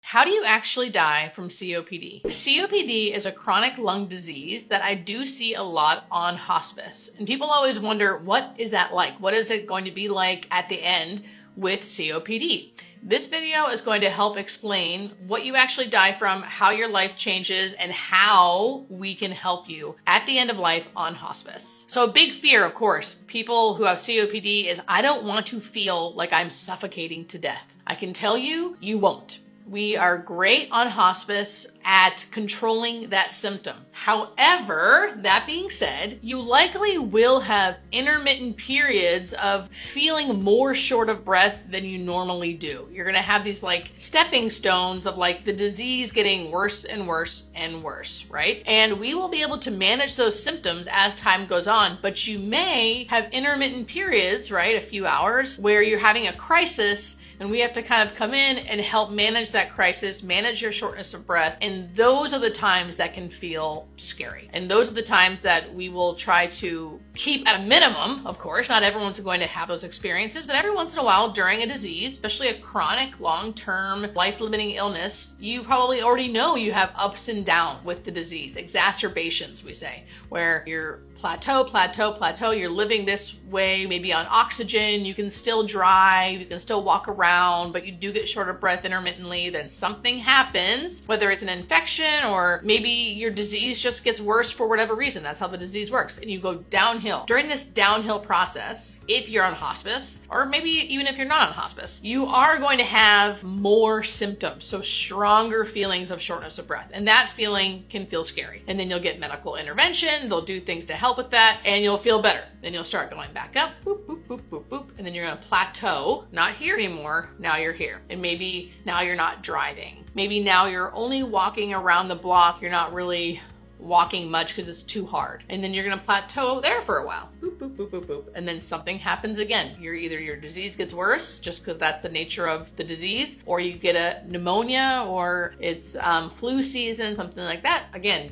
How do you actually die from COPD? COPD is a chronic lung disease that I do see a lot on hospice. And people always wonder, what is that like? What is it going to be like at the end with COPD? This video is going to help explain what you actually die from, how your life changes, and how we can help you at the end of life on hospice. So a big fear, of course, people who have COPD is, I don't want to feel like I'm suffocating to death. I can tell you, you won't. We are great on hospice at controlling that symptom. However, that being said, you likely will have intermittent periods of feeling more short of breath than you normally do. You're gonna have these like stepping stones of like the disease getting worse and worse and worse, right? And we will be able to manage those symptoms as time goes on, but you may have intermittent periods, right? A few hours where you're having a crisis. And we have to kind of come in and help manage that crisis, manage your shortness of breath. And those are the times that can feel scary. And those are the times that we will try to keep at a minimum, of course. Not everyone's going to have those experiences, but every once in a while during a disease, especially a chronic, long-term, life-limiting illness, you probably already know you have ups and downs with the disease, exacerbations, we say, where you're plateau, you're living this way, maybe on oxygen, you can still drive, you can still walk around, but you do get short of breath intermittently, then something happens, whether it's an infection or maybe your disease just gets worse for whatever reason. That's how the disease works. And you go downhill. During this downhill process, if you're on hospice, or maybe even if you're not on hospice, you are going to have more symptoms, so stronger feelings of shortness of breath. And that feeling can feel scary. And then you'll get medical intervention, they'll do things to help with that, and you'll feel better. Then you'll start going back up, boop, boop, boop, boop, boop, and then you're gonna plateau, not here anymore, now you're here. And maybe now you're not driving. Maybe now you're only walking around the block, you're not really walking much because it's too hard. And then you're gonna plateau there for a while. Boop, boop, boop, boop, boop. And then something happens again. Either your disease gets worse, just because that's the nature of the disease, or you get a pneumonia, or it's flu season, something like that. Again,